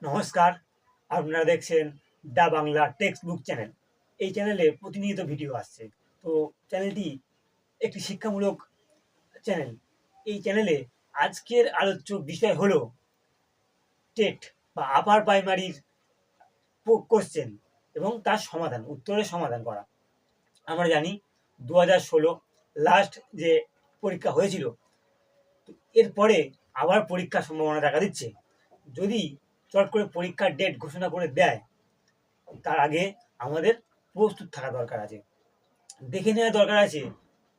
নমস্কার, আপনারা দেখছেন দা বাংলা টেক্সট বুক চ্যানেল। এই চ্যানেলে প্রতিনিয়ত ভিডিও আসছে। তো চ্যানেলটি একটি শিক্ষামূলক চ্যানেল। এই চ্যানেলে আজকের আলোচ্য বিষয় হলো টেট বা আপার প্রাইমারির কোশ্চেন এবং তার সমাধান, উত্তরের সমাধান করা। আমরা জানি 2016 লাস্ট যে পরীক্ষা হয়েছিল, এরপরে আবার পরীক্ষার সম্ভাবনা দেখা দিচ্ছে। যদি চট করে পরীক্ষার ডেট ঘোষণা করে দেয়, তার আগে আমাদের প্রস্তুত থাকা দরকার আছে, দেখে নেওয়া দরকার আছে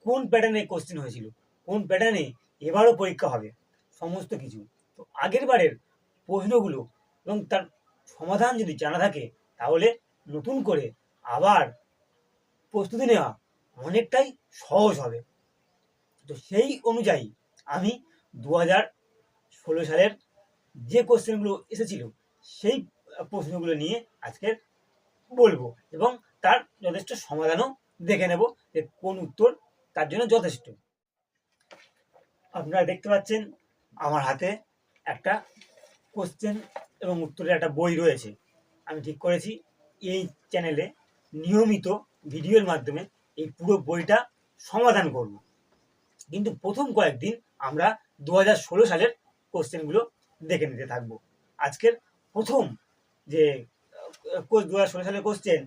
কোন প্যাটার্নে কোশ্চেন হয়েছিল, কোন প্যাটার্নে এবারও পরীক্ষা হবে, সমস্ত কিছু। তো আগের বারের প্রশ্নগুলো এবং তার সমাধান যদি জানা থাকে, তাহলে নতুন করে আবার প্রস্তুতি নেওয়া অনেকটাই সহজ হবে। তো সেই অনুযায়ী আমি 2016 সালের যে কোশ্চেনগুলো এসেছিল সেই প্রশ্নগুলো নিয়ে আজকের বলবো এবং তার যথেষ্ট সমাধানও দেখে নেব যে কোন উত্তর তার জন্য যথেষ্ট। আপনারা দেখতে পাচ্ছেন আমার হাতে একটা কোশ্চেন এবং উত্তরের একটা বই রয়েছে। আমি ঠিক করেছি এই চ্যানেলে নিয়মিত ভিডিওর মাধ্যমে এই পুরো বইটা সমাধান করব। কিন্তু প্রথম কয়েকদিন আমরা 2016 সালের কোশ্চেনগুলো দেখে নিতে থাকবো। আজকের প্রথম যে 2016 সালের কোশ্চেন,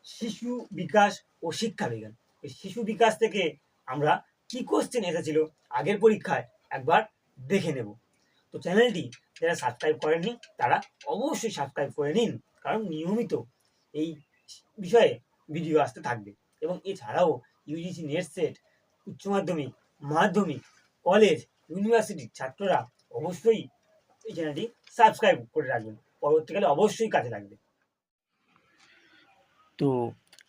শিশু বিকাশ ও শিক্ষা বিজ্ঞান। এই শিশু বিকাশ থেকে আমরা কি কোশ্চেন এসেছিল আগের পরীক্ষায় একবার দেখে নেব। তো চ্যানেলটি যারা সাবস্ক্রাইব করেননি তারা অবশ্যই সাবস্ক্রাইব করে নিন, কারণ নিয়মিত এই বিষয়ে ভিডিও আসতে থাকবে। এবং এছাড়াও ইউজিসি নেট সেট, উচ্চ মাধ্যমিক, মাধ্যমিক, কলেজ, ইউনিভার্সিটির ছাত্ররা অবশ্যই এই চ্যানেলটি সাবস্ক্রাইব করে রাখবেন, পরবর্তীকালে অবশ্যই কাজে লাগবে। তো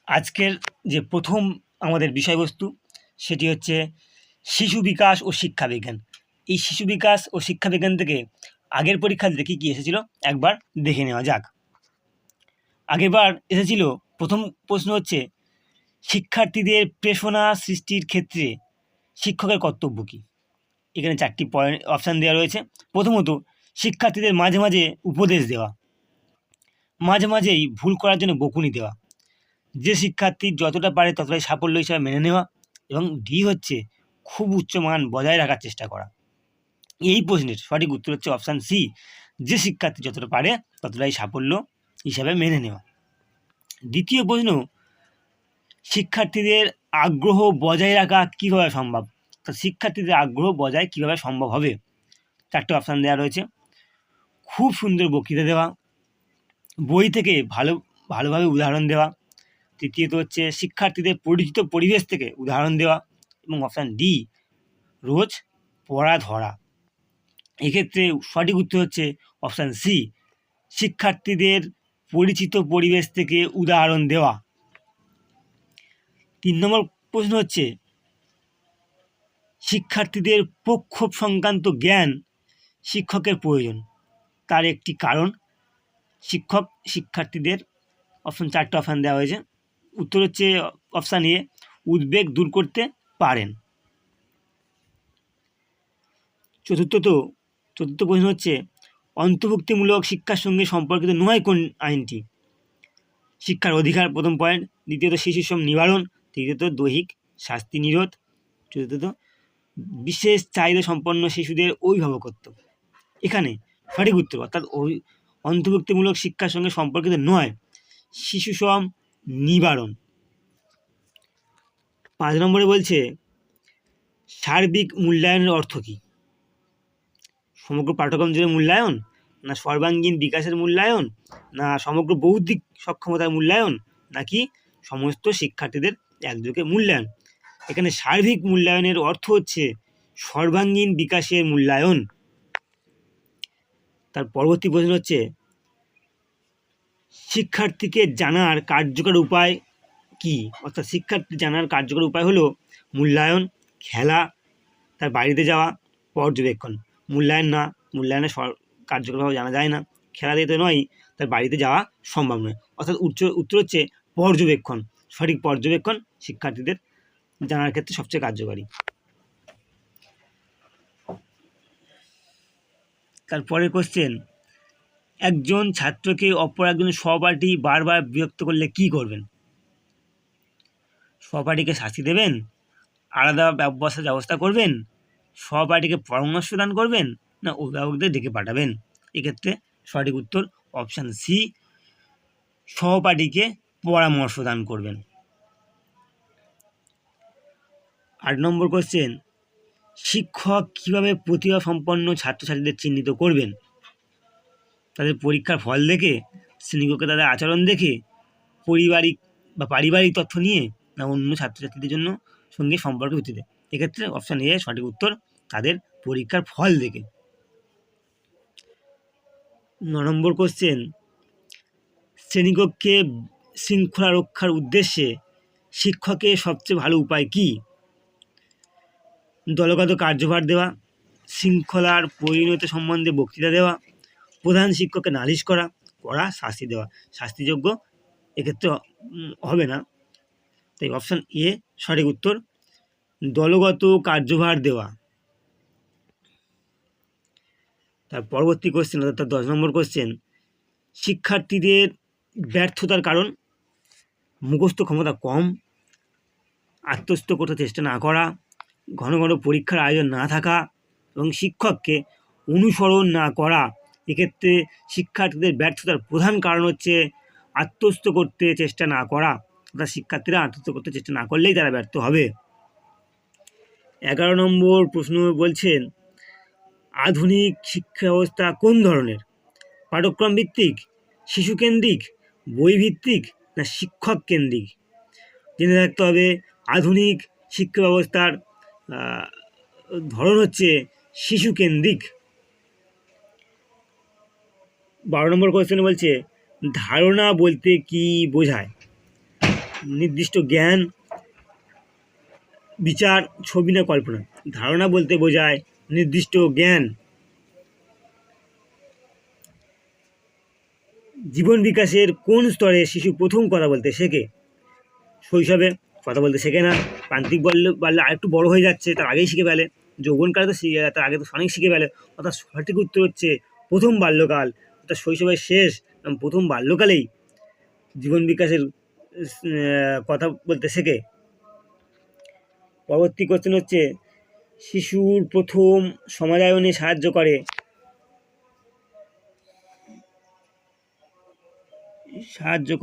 আজকের যে প্রথম আমাদের বিষয়বস্তু, সেটি হচ্ছে শিশু বিকাশ ও শিক্ষা বিজ্ঞান। এই শিশু বিকাশ ও শিক্ষা বিজ্ঞান থেকে আগের পরীক্ষাতে কী কী এসেছিল একবার দেখে নেওয়া যাক। আগেরবার এসেছিল, প্রথম প্রশ্ন হচ্ছে, শিক্ষার্থীদের প্রেরণা সৃষ্টির ক্ষেত্রে শিক্ষকের কর্তব্য কী? এখানে 4টি পয়েন্ট অপশান দেওয়া রয়েছে। প্রথমত, শিক্ষার্থীদের মাঝে মাঝে উপদেশ দেওয়া, মাঝে মাঝেই ভুল করার জন্য বকুনি দেওয়া, যে শিক্ষার্থী যতটা পারে ততটাই সাফল্য হিসাবে মেনে নেওয়া, এবং ডি হচ্ছে খুব উচ্চমান বজায় রাখার চেষ্টা করা। এই প্রশ্নের সঠিক উত্তর হচ্ছে অপশান সি, যে শিক্ষার্থী যতটা পারে ততটাই সাফল্য হিসাবে মেনে নেওয়া। দ্বিতীয় প্রশ্ন, শিক্ষার্থীদের আগ্রহ বজায় রাখা কীভাবে সম্ভব? তো শিক্ষার্থীদের আগ্রহ বজায় কীভাবে সম্ভব হবে? 4টে অপশান দেওয়া রয়েছে। খুব সুন্দর বক্তৃতা দেওয়া, বই থেকে ভালোভাবে উদাহরণ দেওয়া, তৃতীয়ত হচ্ছে শিক্ষার্থীদের পরিচিত পরিবেশ থেকে উদাহরণ দেওয়া, এবং অপশান ডি, রোজ পড়া ধরা। এক্ষেত্রে সঠিক উত্তর হচ্ছে অপশান সি, শিক্ষার্থীদের পরিচিত পরিবেশ থেকে উদাহরণ দেওয়া। 3 নম্বর প্রশ্ন হচ্ছে, শিক্ষার্থীদের প্রক্ষোভ সংক্রান্ত জ্ঞান শিক্ষকের প্রয়োজন, তার একটি কারণ। শিক্ষার্থীদের অপশান 4টে অপশান দেওয়া হয়েছে। উত্তর হচ্ছে অপশান এ, উদ্বেগ দূর করতে পারেন। চতুর্থ প্রশ্ন হচ্ছে, অন্তর্ভুক্তিমূলক শিক্ষার সঙ্গে সম্পর্কিত নয় কোন আইনটি? শিক্ষার অধিকার প্রথম পয়েন্ট, দ্বিতীয়ত শিশু শ্রম নিবারণ, তৃতীয়ত দৈহিক শাস্তি নিরোধ, চতুর্থত বিশেষ চাহিদা সম্পন্ন শিশুদের অভিভাবকত্ব। এখানে সঠিক উত্তর অর্থাৎ অন্তর্ভুক্তিমূলক শিক্ষার সঙ্গে সম্পর্কিত নয়, শিশু শ্রম নিবারণ। 5 নম্বরে বলছে, সার্বিক মূল্যায়নের অর্থ কী? সমগ্র পাঠ্যক্রম জুড়ে মূল্যায়ন, না সর্বাঙ্গীন বিকাশের মূল্যায়ন, না সমগ্র বৌদ্ধিক সক্ষমতার মূল্যায়ন, নাকি সমস্ত শিক্ষার্থীদের একযোগে মূল্যায়ন? এখানে সার্বিক মূল্যায়নের অর্থ হচ্ছে সর্বাঙ্গীন বিকাশের মূল্যায়ন। তার পরবর্তী প্রশ্ন হচ্ছে, শিক্ষার্থীকে জানার কার্যকর উপায় কি? অর্থাৎ শিক্ষার্থী জানার কার্যকর উপায় হলো মূল্যায়ন, খেলা, তার বাড়িতে যাওয়া, পর্যবেক্ষণ। মূল্যায়নে কার্যকরভাবে জানা যায় না, খেলা দিয়ে তো নয়, তার বাড়িতে যাওয়া সম্ভব নয়। অর্থাৎ উত্তর হচ্ছে পর্যবেক্ষণ। সঠিক পর্যবেক্ষণ শিক্ষার্থীদের জানার ক্ষেত্রে সবচেয়ে কার্যকরী। তারপরের কোশ্চেন, একজন ছাত্রকে অপর একজন সহপাঠী বারবার বিরক্ত করলে কি করবেন? সহপাঠীকে শাস্তি দেবেন, আলাদা ব্যবস্থা করবেন, সহপাঠীকে পরামর্শ দান করবেন, না অভিভাবকদের ডেকে পাঠাবেন? এক্ষেত্রে সঠিক উত্তর অপশান সি, সহপাঠীকে পরামর্শ দান করবেন। 8 নম্বর কোশ্চেন, শিক্ষক কীভাবে প্রতিভা সম্পন্ন ছাত্রছাত্রীদের চিহ্নিত করবেন? তাদের পরীক্ষার ফল দেখে, শ্রেণীকক্ষে তাদের আচরণ দেখে, পারিবারিক তথ্য নিয়ে, না অন্য ছাত্রছাত্রীদের সঙ্গে সম্পর্ক ভিত্তিতে? এক্ষেত্রে অপশান এ সঠিক উত্তর, তাদের পরীক্ষার ফল দেখে। 9 নম্বর কোশ্চেন, শ্রেণীকক্ষে শৃঙ্খলা রক্ষার উদ্দেশ্যে শিক্ষকের সবচেয়ে ভালো উপায় কি? দলগত কার্যভার দেওয়া, শৃঙ্খলার পরিণতি সম্বন্ধে বক্তৃতা দেওয়া, প্রধান শিক্ষককে নালিশ করা, শাস্তি দেওয়া। শাস্তিযোগ্য এক্ষেত্রে হবে না, তাই অপশান এ সঠিক উত্তর, দলগত কার্যভার দেওয়া। তার পরবর্তী কোশ্চেন অর্থাৎ 10 নম্বর কোশ্চেন, শিক্ষার্থীদের ব্যর্থতার কারণ? মুখস্থ ক্ষমতা কম, আত্মস্থ করতে চেষ্টা না করা, ঘন ঘন পরীক্ষার আয়োজন না থাকা এবং শিক্ষককে অনুসরণ না করা। এক্ষেত্রে শিক্ষার্থীদের ব্যর্থতার প্রধান কারণ হচ্ছে আত্মস্থ করতে চেষ্টা না করা, অর্থাৎ শিক্ষার্থীরা আত্মস্থ করতে চেষ্টা না করলেই তারা ব্যর্থ হবে। 11 নম্বর প্রশ্ন বলছেন, আধুনিক শিক্ষা ব্যবস্থা কোন ধরনের? পাঠ্যক্রম ভিত্তিক, শিশু কেন্দ্রিক, বই ভিত্তিক, না শিক্ষক কেন্দ্রিক? জেনে রাখতে হবে আধুনিক শিক্ষা ব্যবস্থার ধরন হচ্ছে শিশু কেন্দ্রিক। 12 নম্বর কোয়েশ্চেন বলছে, ধারণা বলতে কি বোঝায়? নির্দিষ্ট জ্ঞান, বিচার, ছবি, না কল্পনা? ধারণা বলতে বোঝায় নির্দিষ্ট জ্ঞান। জীবন বিকাশের কোন স্তরে শিশু প্রথম কথা বলতে শেখে? শৈশবে কথা বলতে শেখে না, প্রান্তিক বাল্যে আরেকটু বড় হয়ে যাচ্ছে, তার আগেই শিখে ফেলে, যৌবনকালে তো তার আগে তো অনেক শিখে ফেলে, অর্থাৎ সঠিক উত্তর হচ্ছে প্রথম বাল্যকাল, অর্থাৎ শৈশবের শেষ এবং প্রথম বাল্যকালেই জীবন বিকাশের কথা বলতে শেখে। পরবর্তী কোশ্চেন হচ্ছে, শিশুর প্রথম সমাধায়নে সাহায্য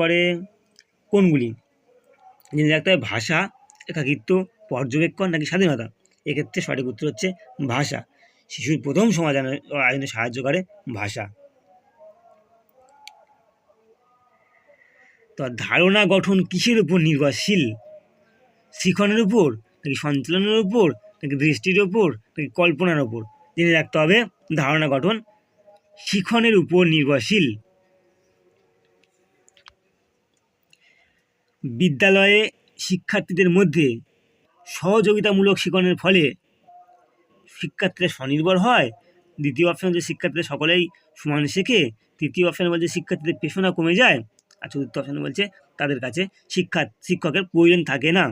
করে কোনগুলি? জেনে রাখতে হবে ভাষা, একাকিত্ব, পর্যবেক্ষণ, নাকি স্বাধীনতা? এক্ষেত্রে সঠিক উত্তর হচ্ছে ভাষা। শিশুর প্রথম সমাধানে সাহায্য করে ভাষা। তো ধারণা গঠন কিসের উপর নির্ভরশীল? শিখনের উপর, নাকি সঞ্চালনের উপর, নাকি দৃষ্টির উপর, নাকি কল্পনার উপর? জেনে রাখতে হবে ধারণা গঠন শিখনের উপর নির্ভরশীল। বিদ্যালয়ে শিক্ষার্থীদের মধ্যে সহযোগিতামূলক শিক্ষণের ফলে শিক্ষার্থীরা স্বনির্ভর হয়। দ্বিতীয় অপশন হচ্ছে শিক্ষার্থীরা সকলেই সমান শেখে। তৃতীয় অপশানে বলছে শিক্ষার্থীদের পেশনা কমে যায়। আর চতুর্থ অপশানে বলছে তাদের কাছে শিক্ষকের প্রয়োজন থাকে না।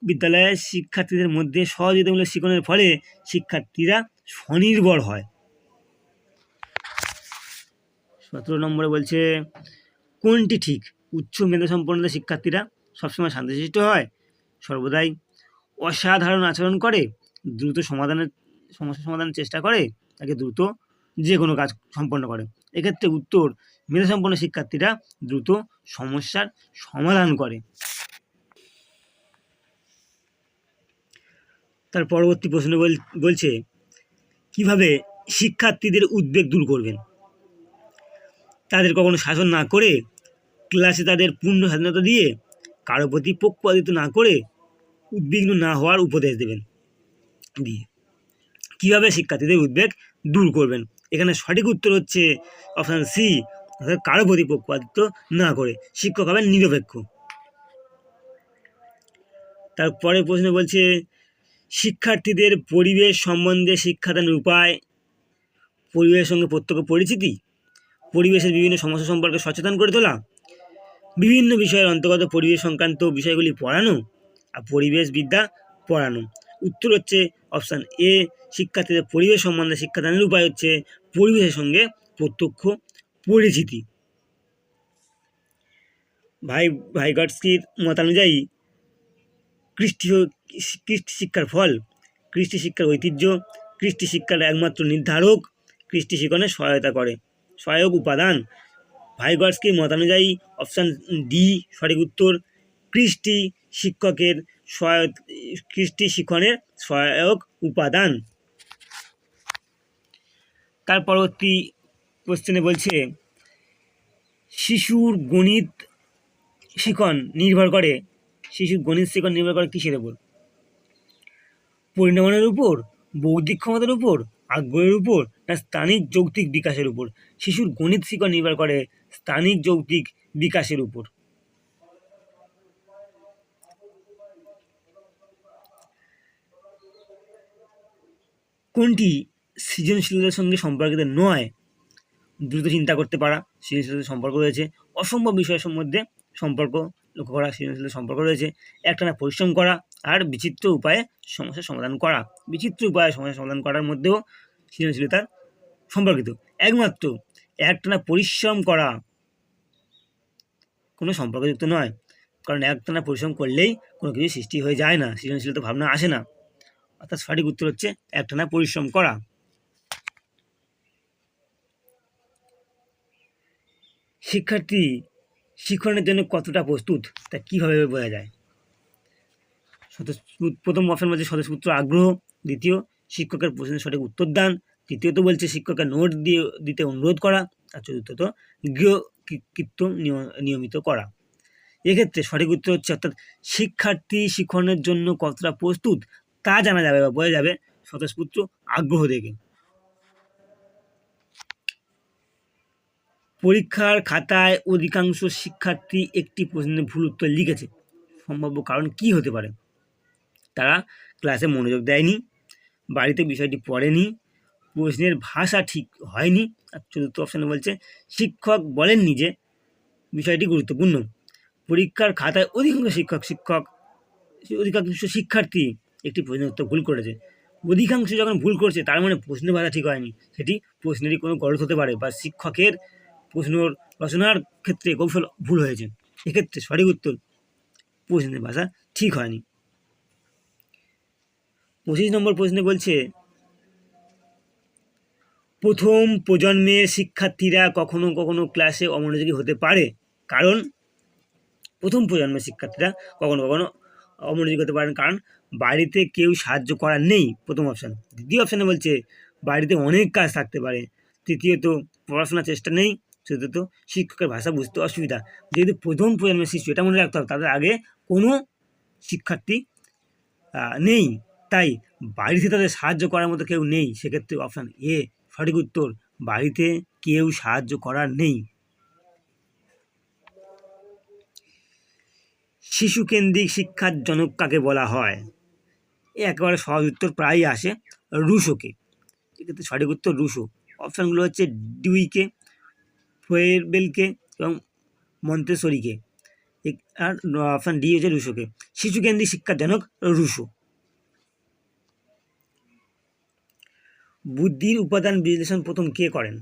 বিদ্যালয়ের শিক্ষার্থীদের মধ্যে সহযোগিতামূলক শিক্ষণের ফলে শিক্ষার্থীরা স্বনির্ভর হয়। 17 নম্বরে বলছে, কোনটি ঠিক? উচ্চ মেধাসম্পন্ন শিক্ষার্থীরা সবসময় শান্তশিষ্ট হয়, সর্বদাই অসাধারণ আচরণ করে, দ্রুত সমস্যা সমাধানের চেষ্টা করে, তাকে দ্রুত যে কোনো কাজ সম্পন্ন করে? এক্ষেত্রে উত্তর, মেধাসম্পন্ন শিক্ষার্থীরা দ্রুত সমস্যার সমাধান করে। তার পরবর্তী প্রশ্ন বলছে, কিভাবে শিক্ষার্থীদের উদ্বেগ দূর করবেন? তাদের কখনো শাসন না করে, ক্লাসে তাদের পূর্ণ স্বাধীনতা দিয়ে, কারো প্রতি পক্ষপাতিত্ব না করে, উদ্বিগ্ন না হওয়ার উপদেশ দেবেন দিয়ে। কীভাবে শিক্ষার্থীদের উদ্বেগ দূর করবেন? এখানে সঠিক উত্তর হচ্ছে অপশান সি, অর্থাৎ কারো প্রতি পক্ষপাতিত্ব না করে। শিক্ষক হবেন নিরপেক্ষ। তারপরে প্রশ্ন বলছে, শিক্ষার্থীদের পরিবেশ সম্বন্ধে শিক্ষাদানের উপায়? পরিবেশের সঙ্গে প্রত্যক্ষ পরিচিতি, পরিবেশের বিভিন্ন সমস্যা সম্পর্কে সচেতন করে তোলা, বিভিন্ন বিষয়ের অন্তর্গত পরিবেশ সংক্রান্ত বিষয়গুলি পড়ানো, আর পরিবেশবিদ্যা পড়ানো। উত্তর হচ্ছে অপশান এ, শিক্ষার্থীদের পরিবেশ সম্বন্ধে শিক্ষাদানের উপায় হচ্ছে পরিবেশের সঙ্গে প্রত্যক্ষ পরিচিতি। ভাইগটস্কির মতানুযায়ী কৃষ্টি শিক্ষার ফল, কৃষ্টি শিক্ষার ঐতিহ্য, কৃষ্টি শিক্ষার একমাত্র নির্ধারক, কৃষ্টি শিক্ষণে সহায়ক উপাদান। ভাইগটস্কির মতানুযায়ী অপশান ডি সঠিক উত্তর। কৃষ্টি শিক্ষণের সহায়ক উপাদান। তার পরবর্তী কোশ্চেনে বলছে শিশুর গণিত শিখন নির্ভর করে কিসের উপর? পরিণামের উপর, বৌদ্ধিক ক্ষমতার উপর, আগ্রহের উপর, না স্থানিক যৌক্তিক বিকাশের উপর? শিশুর গণিত শিখন নির্ভর করে স্থানিক যৌক্তিক বিকাশের উপর। কোনটি সৃজনশীলতার সঙ্গে সম্পর্কিত নয়? দ্রুত চিন্তা করতে পারা, সৃজনশীলতার সম্পর্ক রয়েছে। অসম্ভব বিষয়ের মধ্যে সম্পর্ক লক্ষ্য করা, সৃজনশীলতার সম্পর্ক রয়েছে। একটানা পরিশ্রম করা আর বিচিত্র উপায়ে সমস্যার সমাধান করা। বিচিত্র উপায়ে সমস্যার সমাধান করার মধ্যেও সৃজনশীলতার সম্পর্কিত। একমাত্র একটানা পরিশ্রম করা কোনো সম্পর্কযুক্ত নয়, কারণ একটানা পরিশ্রম করলেই কোনো কিছু সৃষ্টি হয়ে যায় না, সৃজনশীলতা ভাবনা আসে না। অর্থাৎ সঠিক উত্তর হচ্ছে একটানা পরিশ্রম করা। শিক্ষার্থী শিক্ষণের জন্য কতটা প্রস্তুত তা কীভাবে বোঝা যায়? প্রথম অপশন বলছে স্বতঃস্ফূর্ত আগ্রহ, দ্বিতীয় শিক্ষকের প্রশ্নের সঠিক উত্তর দান, তৃতীয়ত বলছে শিক্ষকের নোট দিতে অনুরোধ করা, আর চতুর্থত গৃহকৃত্য নিয়মিত করা। এক্ষেত্রে সঠিক উত্তর হচ্ছে অর্থাৎ শিক্ষার্থী শিক্ষণের জন্য কতটা প্রস্তুত তা জানা যাবে বা বোঝা যাবে স্বতঃস্ফূর্ত আগ্রহ দেখে। পরীক্ষার খাতায় অধিকাংশ শিক্ষার্থী একটি প্রশ্নের ভুল উত্তর লিখেছে, সম্ভাব্য কারণ কি হতে পারে? তারা ক্লাসে মনোযোগ দেয়নি, বাড়িতে বিষয়টি পড়েনি, প্রশ্নের ভাষা ঠিক হয়নি, আর চতুর্থ অপশানে বলছে শিক্ষক বলেননি যে বিষয়টি গুরুত্বপূর্ণ। পরীক্ষার খাতায় অধিকাংশ শিক্ষার্থী একটি প্রশ্নের উত্তর ভুল করেছে। অধিকাংশ যখন ভুল করছে তার মানে প্রশ্নের ভাষা ঠিক হয়নি, সেটি প্রশ্নেরই কোনো গলদ হতে পারে বা শিক্ষকের প্রশ্ন রচনার ক্ষেত্রে কৌশল ভুল হয়েছে। এক্ষেত্রে সঠিক উত্তর প্রশ্নের ভাষা ঠিক হয়নি। 25 নম্বর প্রশ্নে বলছে প্রথম প্রজন্মের শিক্ষার্থীরা কখনো কখনো ক্লাসে অমনোযোগী হতে পারে, কারণ প্রথম প্রজন্মের শিক্ষার্থীরা কখনো কখনো অমনোযোগী হতে পারেন কারণ বাড়িতে কেউ সাহায্য করার নেই, প্রথম অপশান। দ্বিতীয় অপশানে বলছে বাড়িতে অনেক কাজ থাকতে পারে, তৃতীয়ত পড়াশোনার চেষ্টা নেই, চতুর্থ শিক্ষকের ভাষা বুঝতে অসুবিধা। যেহেতু প্রথম প্রজন্মের শিশু, এটা মনে রাখতে হবে তাদের আগে কোনো শিক্ষার্থী নেই, তাই বাড়িতে তাদের সাহায্য করার মতো কেউ নেই। সেক্ষেত্রে অপশান এ সঠিক উত্তর, বাড়িতে কেউ সাহায্য করার নেই। শিশুকেন্দ্রিক শিক্ষার জনক কাকে বলা হয়? একেবারে সহজ উত্তর প্রায়ই আসে, রুশোকে। এক্ষেত্রে সঠিক উত্তর রুশো। অপশানগুলো হচ্ছে ডিউইকে, ফোয়েরবেলকে এবং মন্তেসরিকে, আর অপশান ডি হচ্ছে রুশোকে। শিশুকেন্দ্রিক শিক্ষার জনক রুশো। বুদ্ধির উপাদান বিশ্লেষণ প্রথম কে করেন?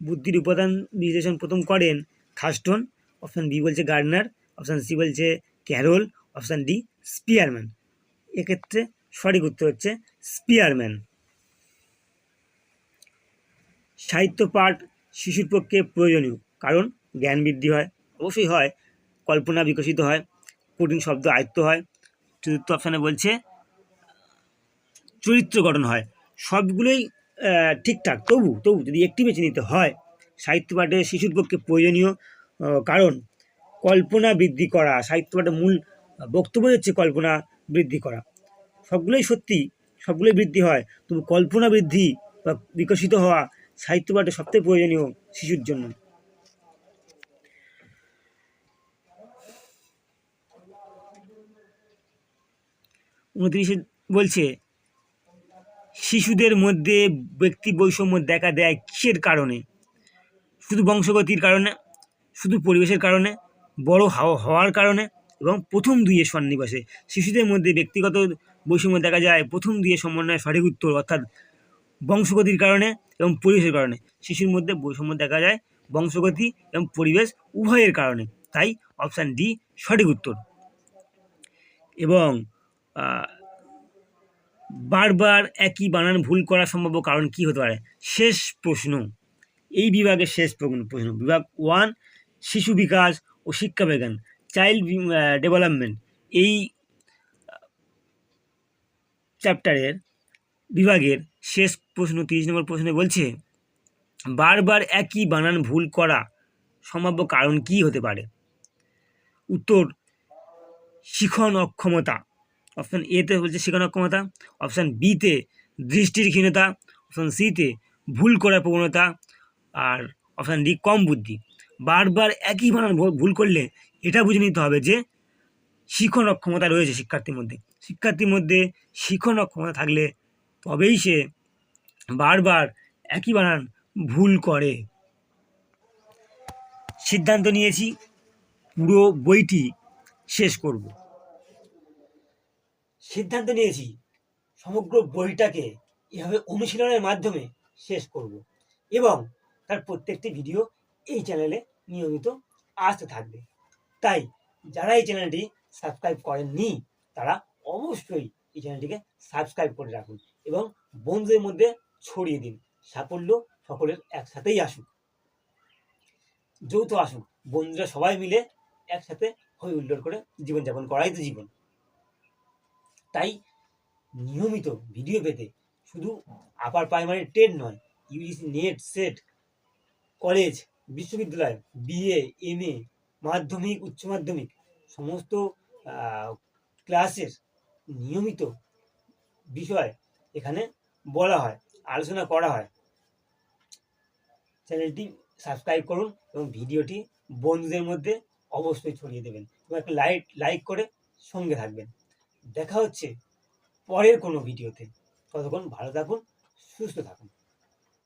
বুদ্ধির উপাদান বিশ্লেষণ প্রথম করেন থার্স্টন, অপশান বি বলছে গার্ডনার, অপশান সি বলছে ক্যারল, অপশান ডি স্পিয়ারম্যান। এক্ষেত্রে সঠিক উত্তর হচ্ছে স্পিয়ারম্যান। সাহিত্য পাঠ শিশুর পক্ষে প্রয়োজনীয় কারণ জ্ঞান বৃদ্ধি হয়, অবশ্যই হয়, কল্পনা বিকশিত হয়, কঠিন শব্দ আয়ত্ত হয়, চতুর্থ অপশানে বলছে চরিত্র গঠন হয়। সবগুলোই ঠিকঠাক, তবু যদি একটি বেছে নিতে হয় সাহিত্য পাঠে শিশুর পক্ষে প্রয়োজনীয় কারণ কল্পনা বৃদ্ধি করা। সাহিত্য পাঠের মূল বক্তব্য হচ্ছে কল্পনা বৃদ্ধি করা। সবগুলোই সত্যি, সবগুলোই বৃদ্ধি হয়, তবু কল্পনা বৃদ্ধি বা বিকশিত হওয়া সাহিত্য পাঠে সবথেকে প্রয়োজনীয় শিশুর জন্য। উনত্রিশে বলছে শিশুদের মধ্যে ব্যক্তি বৈষম্য দেখা দেয় কিসের কারণে? শুধু বংশগতির কারণে, শুধু পরিবেশের কারণে, বড় হওয়ার কারণে এবং প্রথম দুইয়ের সন্নিবেশে। শিশুদের মধ্যে ব্যক্তিগত বৈষম্য দেখা যায় প্রথম দুইয়ের সমন্বয়ে সঠিক উত্তর, অর্থাৎ বংশগতির কারণে এবং পরিবেশের কারণে। শিশুর মধ্যে বৈষম্য দেখা যায় বংশগতি এবং পরিবেশ উভয়ের কারণে। তাই অপশান ডি সঠিক উত্তর। এবং বারবার একই বানান ভুল করা সম্ভাব্য কারণ কি হতে পারে? শেষ প্রশ্ন, এই বিভাগের শেষ প্রশ্ন, বিভাগ 1 শিশু বিকাশ ও শিক্ষা বিজ্ঞান, চাইল্ড ডেভেলপমেন্ট, এই চ্যাপ্টারের বিভাগের শেষ প্রশ্ন 30 নম্বর প্রশ্নে বলছে বারবার একই বানান ভুল করা সম্ভাব্য কারণ কি হতে পারে? উত্তর শিখন অক্ষমতা। অপশান এতে বলছে শিখন অক্ষমতা, অপশান বিতে দৃষ্টির ক্ষীণতা, অপশান সিতে ভুল করার প্রবণতা, আর অপশান ডি কম বুদ্ধি। বারবার একই বানান ভুল করলে এটা বুঝে নিতে হবে যে শিখন অক্ষমতা রয়েছে শিক্ষার্থীর মধ্যে শিখন অক্ষমতা থাকলে তবেই সে বারবার একই বানান ভুল করে। সিদ্ধান্ত নিয়েছি পুরো বইটি শেষ করব। সিদ্ধান্ত নিয়েছি সমগ্র বইটাকে এভাবে অনুশীলনের মাধ্যমে শেষ করব এবং তার প্রত্যেকটি ভিডিও এই চ্যানেলে নিয়মিত আসতে থাকবে। তাই যারা এই চ্যানেলটি সাবস্ক্রাইব করেননি তারা অবশ্যই এই চ্যানেলটিকে সাবস্ক্রাইব করে রাখুন এবং বন্ধুদের মধ্যে ছড়িয়ে দিন। সাফল্য সকলের একসাথেই আসুক, যৌথ আসুক, বন্ধুরা সবাই মিলে একসাথে হই হুল্লোড় করে জীবনযাপন করাই তো জীবন। তাই নিয়মিত ভিডিও পেতে শুধু আপার প্রাইমারি 10 নয়, ইউজিসি নেট সেট, কলেজ, বিশ্ববিদ্যালয়, বিএ, এমএ, মাধ্যমিক, উচ্চ মাধ্যমিক সমস্ত ক্লাসের নিয়মিত বিষয় এখানে বলা হয়, আলোচনা করা হয়। চ্যানেলটি সাবস্ক্রাইব করুন এবং ভিডিওটি বন্ধুদের মধ্যে অবশ্যই ছড়িয়ে দেবেন এবং একটা লাইক করে সঙ্গে থাকবেন। দেখা হচ্ছে পরের কোনো ভিডিওতে। ততক্ষণ ভালো থাকুন, সুস্থ থাকুন।